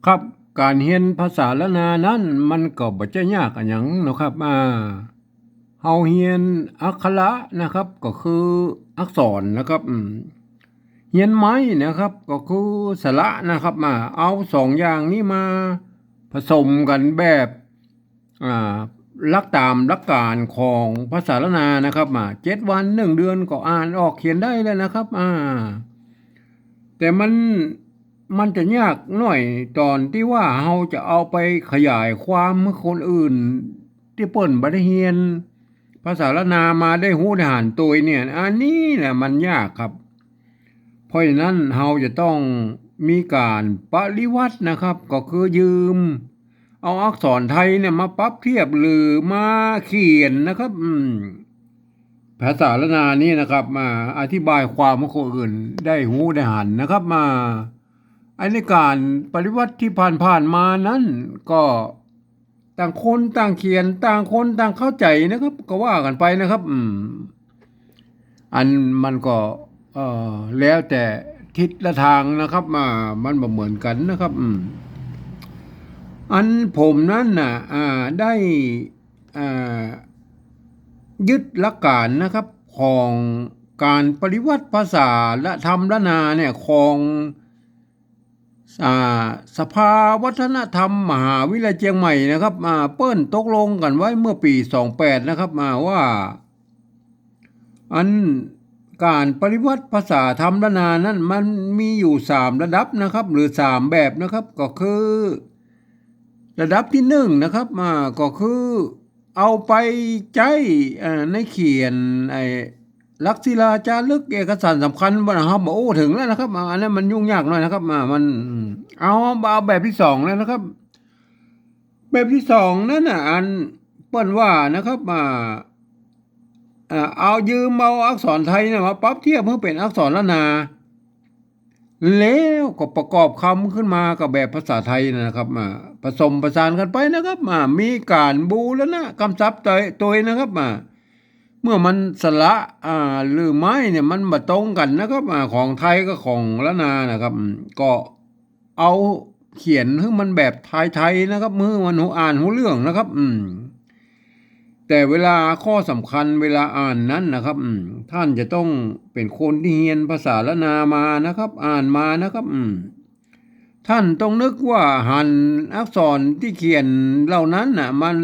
ครับการเรียนภาษาละนานั้นมันก็บ่จะยากอันหยังเนาะครับเฮาเรียนอักขระนะครับก็คืออักษรนะครับเรียนไม้นะครับก็คือสระนะครับเอาสองอย่างนี้มาผสมกันแบบอ่าลักตามหลักการของภาษาละนานะครับ7 วัน1 เดือนก็อ่านออกเขียนได้แล้วนะครับแต่มันจะยากหน่อยตอนที่ว่าเราจะเอาไปขยายความให้คนอื่นที่เปิ้นบ่ได้เรียนภาษาละนามาได้ฮู้ได้อ่านตัวเนี่ยอันนี้แหละมันยากครับเพราะฉะนั้นเราจะต้องมีการปริวัตินะครับก็คือยืมเอาอักษรไทยเนี่ยมาปรับเทียบหรือมาเขียนนะครับภาษาละนานี่นะครับมาอธิบายความให้คนอื่นได้ฮู้ได้อ่านนะครับในการปฏิวัติที่ผ่านมานั้นก็ต่างคนต่างเขียนต่างคนต่างเข้าใจนะครับก็ว่ากันไปนะครับอันมันก็แล้วแต่ทิศละทางนะครับมันบ่เหมือนกันนะครับอันผมนั้นน่ะได้อ่ายึดหลักการนะครับของการปฏิวัติภาษาและธรรมละนาเนี่ยของสภาวัฒนธรรมมหาวิทยาลัยเชียงใหม่นะครับเปิ้นตกลงกันไว้เมื่อปี28นะครับว่าอันการปฏิวัติภาษาธรรมละนานั้นมันมีอยู่3ระดับนะครับหรือ3แบบนะครับก็คือระดับที่1นะครับก็คือเอาไปใจในเขียนลักษิลาจารึกเอกสารสำคัญบ่นะครับโอ้ถึงแล้วนะครับอันนั้นมันยุ่งยากหน่อยนะครับมันเอาแบบที่2แล้วนะครับแบบที่2นั่นน่ะอันเปิ้นว่านะครับเอายืมเอาอักษรไทยเนี่ยมาปรับเทียบให้เป็นอักษรละนาแล้วก็ประกอบคำขึ้นมากับแบบภาษาไทยนะครับผสมประสานกันไปนะครับมีการบูรณะคำศัพท์ตัวนะครับเมื่อมันสระหรือไม้เนี่ยมันมาตรงกันนะครับของไทยก็ของละนานะครับก็เอาเขียนให้มันแบบไทยๆนะครับมือมันหูอ่านหูเรื่องนะครับแต่เวลาข้อสำคัญเวลาอ่านนั้นนะครับท่านจะต้องเป็นคนที่เรียนภาษาละนามานะครับอ่านมานะครับท่านต้องนึกว่าหันอักษรที่เขียนเหล่านั้นน่ะมัน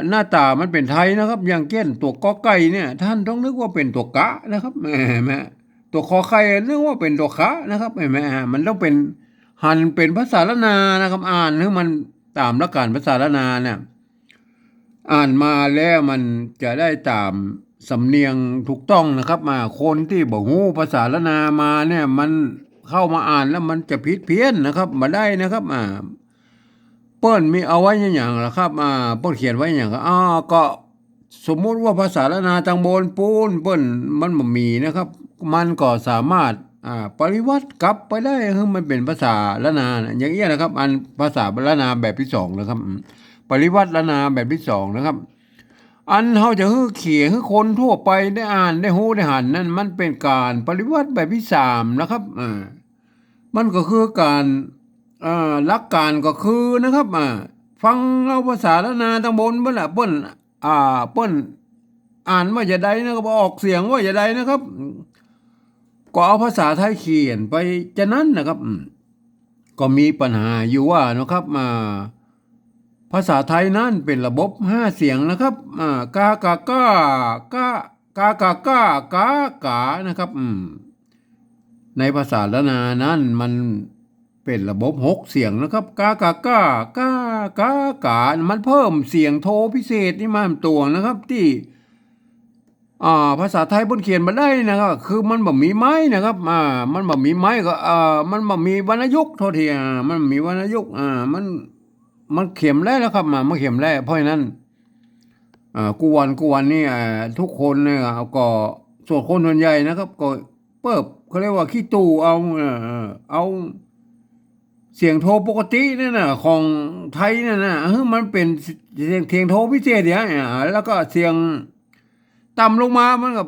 หน้าตามันเป็นไทยนะครับอย่างเช่นตัวกอไก่เนี่ยท่านต้องนึกว่าเป็นตัวกะนะครับแม่ตัวคอไข่นึกว่าเป็นตัวคะนะครับแม่มันต้องเป็นหันเป็นภาษาละนานะครับอ่านให้มันตามหลักการภาษาละนาเนี่ยอ่านมาแล้วมันจะได้ตามสำเนียงถูกต้องนะครับคนที่บ่ฮู้ภาษาละนามาเนี่ยมันเข้ามาอ่านแล้วมันจะผิดเพี้ยนนะครับมาได้นะครับเปิ้นมีเอาไว้อย่างล่ะครับเปิ้นเขียนไว้อย่างก็สมมุติว่าภาษาละนาตังโบนปูนเปิ้นมันบ่มีนะครับมันก็สามารถปริวัติกลับไปได้คือมันเป็นภาษาละนาอย่างเงี้ยนะครับอันภาษาละนาแบบที่2นะครับปริวัติละนาแบบที่2นะครับอันเฮาจะฮื้อเขียนให้คนทั่วไปได้อ่านได้ฮู้ได้หันนั่นมันเป็นการปริวัติแบบที่3นะครับมันก็คือการหลักการก็คือนะครับฟังเอาภาษาละนาตังบนเปิ้นเปิ้นอ่านว่าจะใดนะครับออกเสียงว่าจะใดนะครับก็เอาภาษาไทยเขียนไปจะนั้นนะครับก็มีปัญหาอยู่ว่านะครับภาษาไทยนั้นเป็นระบบ5เสียงนะครับกากากากากากากากากานะครับในภาษาละนานั้นมันเป็นระบบ6เสียงนะครับกากากากากากามันเพิ่มเสียงโทพิเศษนี่มาตัวนะครับที่ภาษาไทยเพิ่นเขียนมาได้นะครับคือมันบ่มีไม้นะครับมันบ่มีไม้ก็มันบ่มีวรรณยุกต์โทษทีมันมีวรรณยุกต์มันเขียนได้แล้วครับมันเขียนได้เพราะฉะนั้นกวนนี่ทุกคนเนี่ยก็ส่วนคนส่วนใหญ่นะครับก็เปิบเขาเรียกว่าขี้ตู่เอาเสียงโทปกตินั่นน่ะของไทยนั่นน่ะมันเป็นเสียงโทพิเศษอย่างแล้วก็เสียง ต่ำลงมามันก็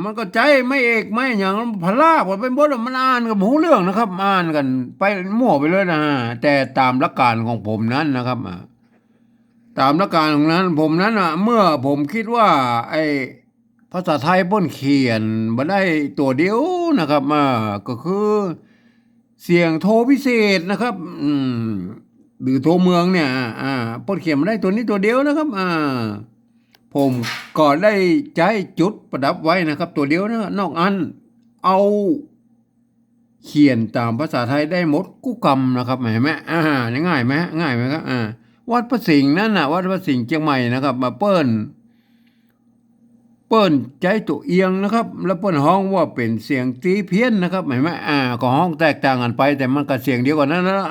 มันก็ใจไม่เอกไม่อย่างพลาบไปหมดมันอ่านกับหูเรื่องนะครับอ่านกันไปมั่วไปเลยนะแต่ตามหลักการของผมนั้นนะครับตามหลักการของนั้นผมนั้นเมื่อผมคิดว่าไอ้ภาษาไทยป้นเขียนมาได้ตัวเดียวนะครับก็คือเสียงโทพิเศษนะครับหรือโทเมืองเนี่ยป้นเขียนมาได้ตัวนี้ตัวเดียวนะครับผมก็ได้ใช้จุดประดับไว้นะครับตัวเดียวนะนอกอันเอาเขียนตามภาษาไทยได้หมดกู้กรรมนะครับเห็นไหมง่ายไหมง่ายไหมครับวัดพระสิงห์นั่นวัดพระสิงห์เชียงใหม่นะครับมาเปิ้นใจตัวเอียงนะครับแล้วเปิ้นห้องว่าเป็นเสียงตีเพี้ยนนะครับเห็นไหมก็ห้องแตกต่างกันไปแต่มันก็เสียงเดียวกันนั่นนะ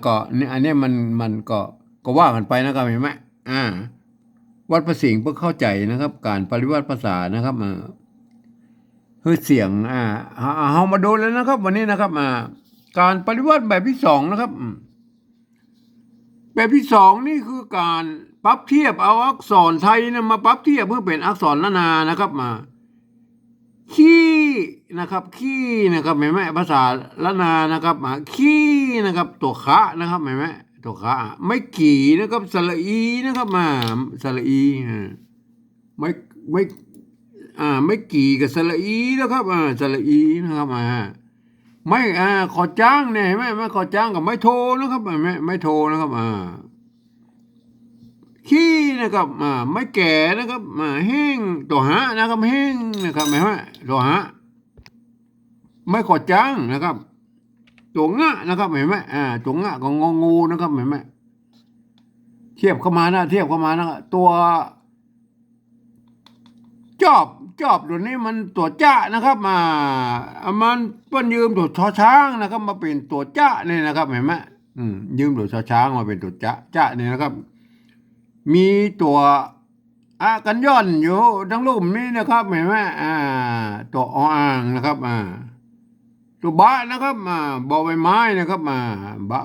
ก็นี่อันนี้มันก็ว่ากันไปนะครับเห็นไหมวัดพระสิงห์เพื่อเข้าใจนะครับการปริวัติภาษานะครับคือเสียงเอามาดูแล้วนะครับวันนี้นะครับการปริวัติแบบที่สองนะครับแบบที่สองนี่คือการปรับเทียบเอาอักษรไทยนะมาปรับเทียบเพื่อเป็นอักษรล้านนานะครับขี้นะครับขี้นะครับเห็นไหมภาษาล้านนานะครับขี้นะครับตัวคะนะครับเห็นไหมตัวคะไม่กี่นะครับสระอีนะครับสระอีไม่กี่กับสระอีนะครับสระอีนะครับไม่ขอจ้างเนี่ยเห็นไหมไม่ขอจ้างกับไม่โทรนะครับไม่โทรนะครับขี้นะครับไม่แก่นะครับแห้งตัวหะนะครับแห้งนะครับไม่ตัวหะไม่ขอจ้างนะครับตัวงะนะครับเห็นไหมตัวงะก็งองูนะครับเห็นไหมเทียบเข้ามานะตัวจอบตัวนี้มันตัวจ้านะครับมันเปิ้นยืมตัวชอช้างนะครับมาเป็นตัวจ้าเนี่ยนะครับเห็นไหมยืมตัวชอช้างมาเป็นตัวจ้าเนี่ยนะครับมีตัวกันย่อนอยู่ทั้งรูปนี้นะครับเห็นไหมตัวอ่างนะครับตัวบะนะครับบอใบไม้นะครับ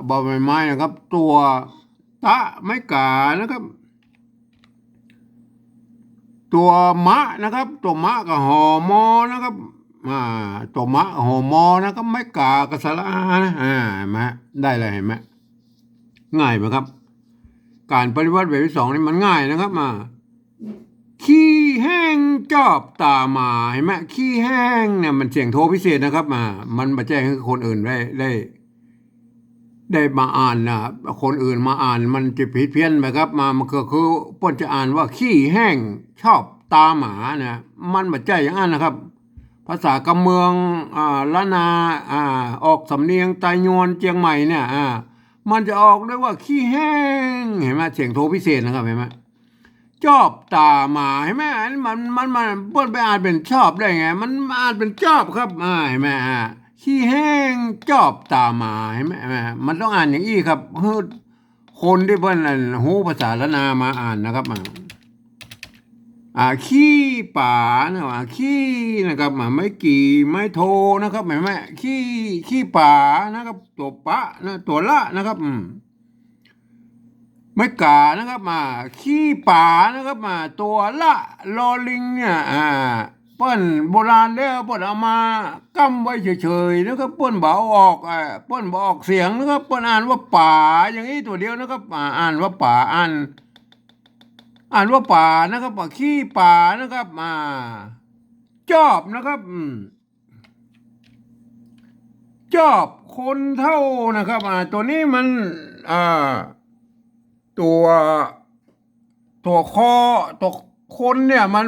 บอใบไม้นะครับ ตัวตะไม้กานะครับตัวมะนะครับตัวมะกับหอมอนะครับตัวมะหอมอนะครับไม้กากับสระนะเห็นไหมได้เลยเห็นไหมง่ายไหมครับการปฏิวัติแบบที่สองนี่มันง่ายนะครับขี้แห้งจอบตามาเห็นไหมขี้แห้งเนี่ยมันเสียงโทพิเศษนะครับมันมาแจ้งให้คนอื่นได้มาอ่านนะคนอื่นมาอ่านมันจะผิดเพี้ยนไปครับมันคือป้นจะอ่านว่าขี้แห้งชอบตาหมาเนี่ยมันมาแจ้งอย่างนั้นนะครับภาษากำเมืองละนาออกสำเนียงไตยวนเจียงใหม่เนี่ยมันจะออกด้วยว่าขี้แห้งเห็นไหมเสียงโทพิเศษนะครับเห็นไหมชอบตาหมาเห็นไหมมันเปิ้นไปอ่านเป็นชอบได้ไงมันอ่านเป็นชอบครับเห็นไหมขี้แห้งจอบตาหมาเห็นไหมมันต้องอ่านอย่างอี้ครับคนที่เพิ่นหูภาษาละนามาอ่านนะครับขี้ป่านะขี้นะครับไม่กี่ไม่โทนะครับเห็นไหมขี้ป่านะครับตัวปะนะตัวละนะครับไม่กานะครับขี้ป่านะครับตัวละลอลิงเนี่ยเปิ้นโบราณแล้วเปิ้นเอามากั้มไว้เฉยๆนะครับเปิ้นบ่เอาออกเปิ้นบ่ออกเสียงนะครับเปิ้นอ่านว่าป่าอย่างนี้ตัวเดียวนะครับอ่านว่าป่าอ่านว่าป่านะครับขี้ป่านะครับจอบนะครับจอบคนเท่านะครับตัวนี้มันตัวคอตัวคนเนี่ยมัน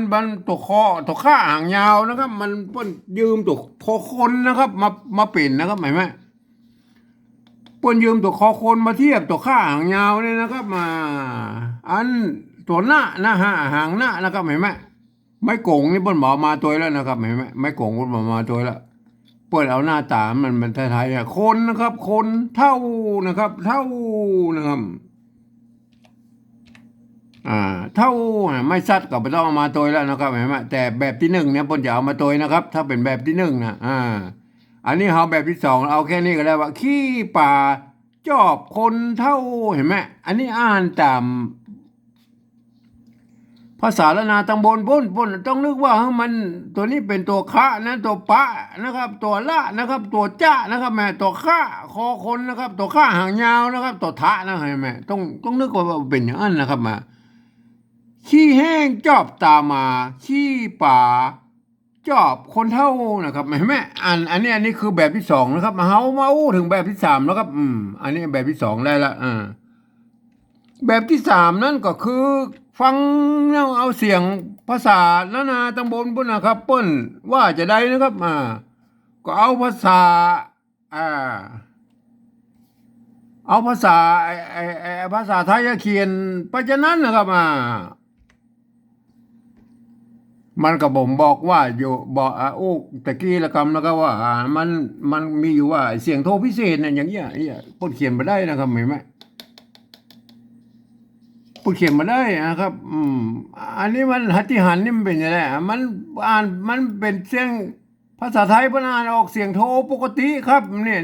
ตัวคอตัวข้าหางยาวนะครับมันเปิ้นยืมตัวคอคนนะครับมาเป็นนะครับเห็นไหมเปิ้นยืมตัวคอคนมาเทียบตัวข้าหางยาวเนี่ยนะครับอันตัวหน้านะหางหน้านะครับเห็นไหมไม่โกงนี่เปิ้นบอกมาตัวแล้วนะครับเห็นไหมไม่โกงเปิ้นบอกมาตัวแล้วเปิ้นเอาหน้าตามันไทยๆคนนะครับคนเท่านะครับเท่านะครับเท่าไม่ซัดก็ไม่ต้องเอามาตัวแล้วนะครับเห็นไหมแต่แบบที่หนึ่งเนี่ยปนจะเอามาตัวนะครับถ้าเป็นแบบที่หนึ่งนะอันนี้เอาแบบที่สองเอาแค่นี้ก็ได้ว่าขี้ป่าจอบคนเท่าเห็นไหมอันนี้อ่านตามภ ภาษาละนาตำบลปุ้นต้องนึกว่ามันตัวนี้เป็นตัวคะนะตัวปะนะครับตัวละนะครับตัวจ้านะครับแม่ตัวข้าคอคนนะครับตัวข้าหางยาวนะครับตัวทะนะแม่ต้องนึกว่าเป็นอย่างนั้นนะครับมาขี้แห้งจอบตามาขี้ป่าจอบคนเท่านะครับแม่อันนี้คือแบบที่สองนะครับเฮามาอู้ถึงแบบที่สามแล้วครับอันนี้แบบที่สองได้ละแบบที่สามนั่นก็คือฟังเอาเสียงภาษาละนาตำบลปุ่นนะครับเปิ้นว่าจะได้นะครับก็เอาภาษาเอาภาษาภาษาไทยเขียนไปจากนั้นนะครับมันก็บ่มบอกว่าอยู่บอกตะกี้ละคำนะครับว่ามันมีอยู่ว่าเสียงโทพิเศษเนี่ยอย่างเงี้ยปุ่นเขียนมาได้นะครับเห็นไหมผู้เขียนมาได้นะครับอันนี้มันหัตถิหันนี่มันเป็นยังไงมันอ่านมันเป็นเสียงภาษาไทยอ่านออกเสียงโทปกติครับเนี่ย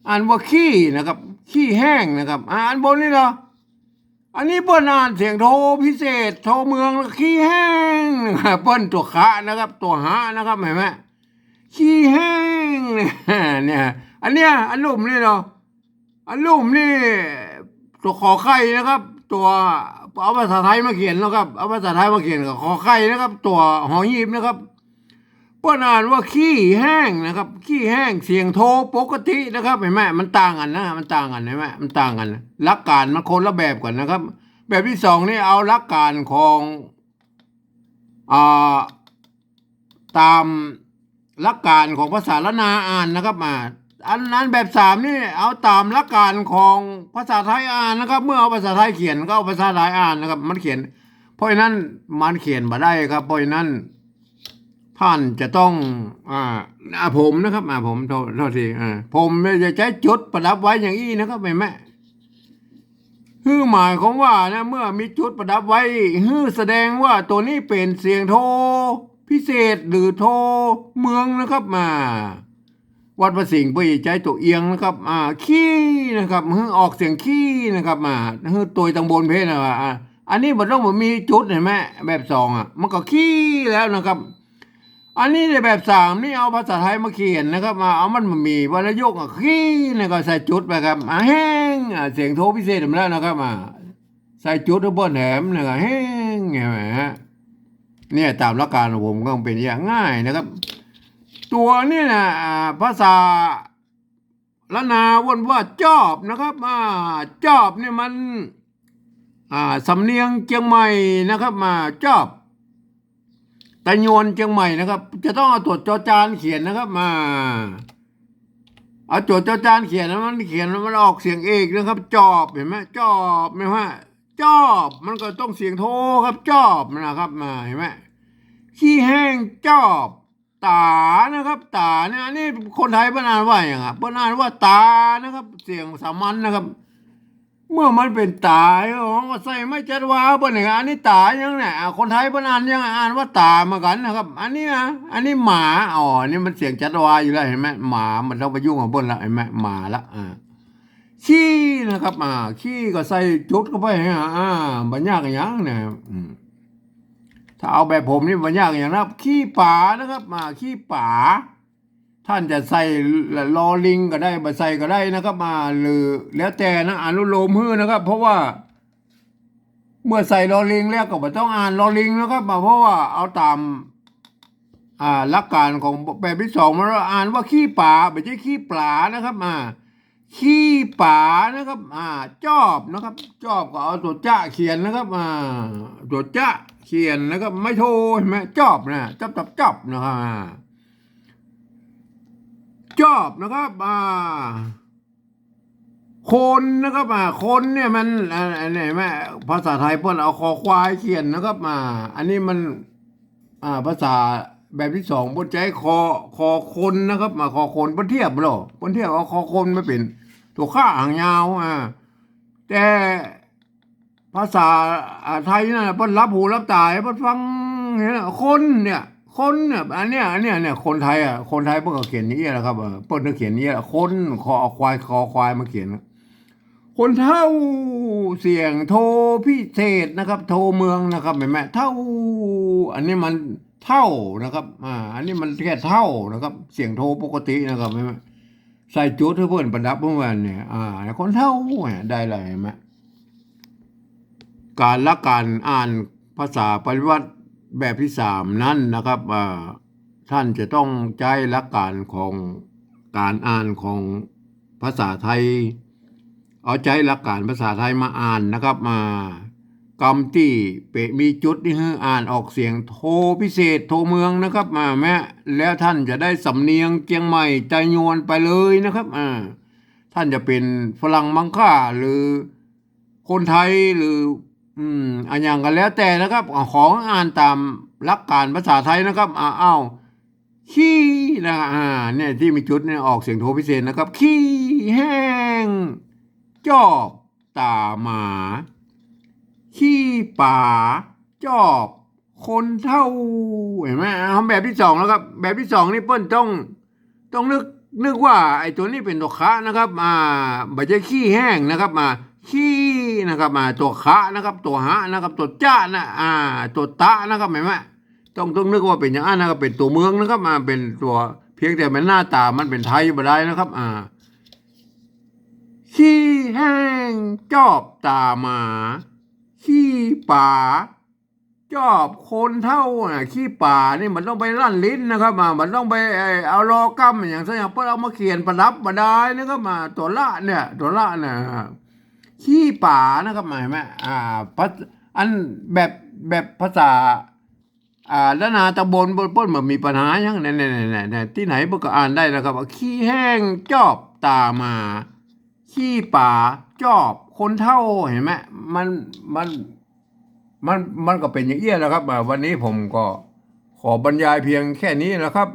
อ่านว่าขี้นะครับขี้แห้งนะครับอ่านบนนี่เหรออันนี้เปิ้นอ่านเสียงโทพิเศษโทเมืองขี้แห้งเปิ้นตัวคะนะครับตัวหานะครับเห็นไหมขี้แห้งเนี่ยอันเนี้ยอันลุ่มนี่เนาะอันลุ่มนี่ตัวขอไข่นะครับตัวเอาภาษาไทยมาเขียนนะครับเอาภาษาไทยมาเขียนกับขอไข่นะครับตัวหอหีบนะครับเปิ้นอ่านว่าขี้แห้งนะครับขี้แห้งเสียงโทปกตินะครับเห็นไหมมันต่างกันนะมันต่างกันเห็นไหมมันต่างกันหลักการมันคนละแบบกันนะครับแบบที่สองนี่เอาหลักการของตามหลักการของภาษาละนาอ่านนะครับอันนั้นแบบสามนี่เอาตามหลักการของภาษาไทยอ่านนะครับเมื่อเอาภาษาไทยเขียนก็เอาภาษาไทยอ่านนะครับมันเขียนเพราะฉะนั้นมันเขียนมาได้ครับเพราะฉะนั้นท่านจะต้องผมนะครับผมโทษทีผมจะใช้จุดประดับไว้อย่างนี้นะครับแม่คือหมายของว่านะเมื่อมีจุดประดับไว้แสดงว่าตัวนี้เป็นเสียงโทพิเศษหรือโทเมืองนะครับวัดพระสิงห์ไปใจตัวเอียงนะครับขี้นะครับออกเสียงขี้นะครับตัวตังบนเพศนะอันนี้มันต้องมีจุดเห็นไหมแบบสองมันก็ขี้แล้วนะครับอันนี้ในแบบสามนี่เอาภาษาไทยมาเขียนนะครับเอามันมีวรรณยุกต์ขี้นี่ก็ใส่จุดไปครับแห้งเสียงโทพิเศษมาแล้วนะครับใส่จุดบนแหมนะครับแห้งไงเนี่ยตามหลักการของผมก็เป็นอย่างง่ายนะครับตัวนี่นะภาษาละนาวนว่าจอบนะครับจอบเนี่ยมันสำเนียงเชียงใหม่นะครับจอบแต่โยนเชียงใหม่นะครับจะต้องเอาตัวจอจานเขียนนะครับเอาตัวจอจานเขียนแล้วมันเขียนแล้วมันออกเสียงเอกนะครับจอบเห็นไหมจอบไหมว่าจอบมันก็ต้องเสียงโทครับจอบนะครับเห็นไหมขี้แห้งจอบตานะครับตาเนี่ยนี่คนไทยบ้านอ่านว่าอย่างบ้านอ่านว่าตานะครับเสียงสามัญนะครับเมื่อมันเป็นตาใส่ไม่จัดว่าบ้านไหนอันนี้ตายังเนี่ยคนไทยบ้านอ่านยังอ่านว่าตาเหมือนกันนะครับอันนี้หมานี่มันเสียงจัดว่าอยู่แล้วเห็นไหมหมามันต้องไปยุ่งกับบ้านละเห็นไหมหมาละขี้นะครับขี้ก็ใส่จุดเข้าไปบัญญัติอย่างเนี่ยถ้าเอาแบบผมนี่มันยากอย่างนะครับขี้ป่านะครับขี้ป่าท่านจะใส่ลอลิงก็ได้ใส่ก็ได้นะครับหรือแล้วแต่นะอนุโลมนะครับเพราะว่าเมื่อใส่ลอลิงแล้วก็ไม่ต้องอ่านลอลิงนะครับเพราะว่าเอาตามหลักการของแบบที่สองมันอ่านว่าขี้ป่าไม่ใช่ขี้ปลานะครับขี้ป่านะครับจอบนะครับจอบก็เอาตัวจ้าเขียนนะครับตัวจ้าเขียนนะครับไม่โทเห็นไหมจอบนะจอบนะครับจอบนะครับคนนะครับคนเนี่ยมันอะไรไหมภาษาไทยเพิ่นเอาคอควายเขียนนะครับอันนี้มันภาษาแบบที่สองบนใจคอคนนะครับคอคนบนเทียบหรอบนเทียบเอาคอคนไม่เป็นตัวข้าหางยาวแต่ภาษาไทยนะเพิ่นรับหูรับตาเพิ่นฟังเห็นคนเนี่ยอันเนี้ยคนไทยคนไทยเพิ่นก็เขียนนี้แหละครับเพิ่นก็เขียนนี้แหละคนคอควายมาเขียน คนเท่าเสียงโทพิเศษนะครับ โทเมืองนะครับเห็นไหมเท่า อันนี้มันเท่านะครับอันนี้มันแค่เท่านะครับ เสียงโทปกตินะครับเห็นไหมใส่จุดให้เพื่อนประดับเมื่อวานเนี่ยคนเท่าได้เลยเห็นไหมการละการอ่านภาษาปริวัติแบบที่สามนั้นนะครับท่านจะต้องใช้หลักการของการอ่านของภาษาไทย เอาใจหลักการภาษาไทยมาอ่านนะครับกำที่เปะมีจุดนี่ฮะอ่านออกเสียงโทพิเศษโทเมืองนะครับแม่แล้วท่านจะได้สำเนียงเจียงใหม่ใจยวนไปเลยนะครับท่านจะเป็นฝรั่งมังค่าหรือคนไทยหรืออันอย่างกันแล้วแต่นะครับของอ่านตามหลักการภาษาไทยนะครับอ้าวขี้นะเนี่ยที่มีจุดเนี่ยออกเสียงโทพิเศษนะครับขี้แห้งจอกตาหมาขี้ป่าจอกคนเท่าเห็นไหมแบบที่สองแล้วครับแบบที่สองนี่เปิ้ลต้องนึกว่าไอ้ตัวนี้เป็นตัวคะนะครับไม่ใช่ขี้แห้งนะครับขี้นะครับตัวคะนะครับตัวหะนะครับตัวจ้านะตัวตะนะครับเห็นไหมต้องนึกว่าเป็นอย่างนั้นนะครับเป็นตัวเมืองนะครับเป็นตัวเพียงแต่มันหน้าตามันเป็นไทยบ่ได้นะครับขี้แห้งจอบตาหมาขี้ป่าจอบคนเท่าขี้ป่านี่มันต้องไปลั่นลิ้นนะครับมันต้องไปเอาลอกำอย่างเช่นเพื่อเอามาเขียนประดับมาได้นะครับตัวละเนี่ยขี้ป่านะครับหมายไหมอันแบบภาษาแล้วนาตะบนป้นมันมีปัญหาอย่างเนี่ยที่ไหนพวกก็อ่านได้นะครับขี้แห้งจอบตาหมาขี้ป่าจอบคนเท่าเห็นไหมมันก็เป็นอย่างเอี้ยนะครับวันนี้ผมก็ขอบรรยายเพียงแค่นี้นะครับ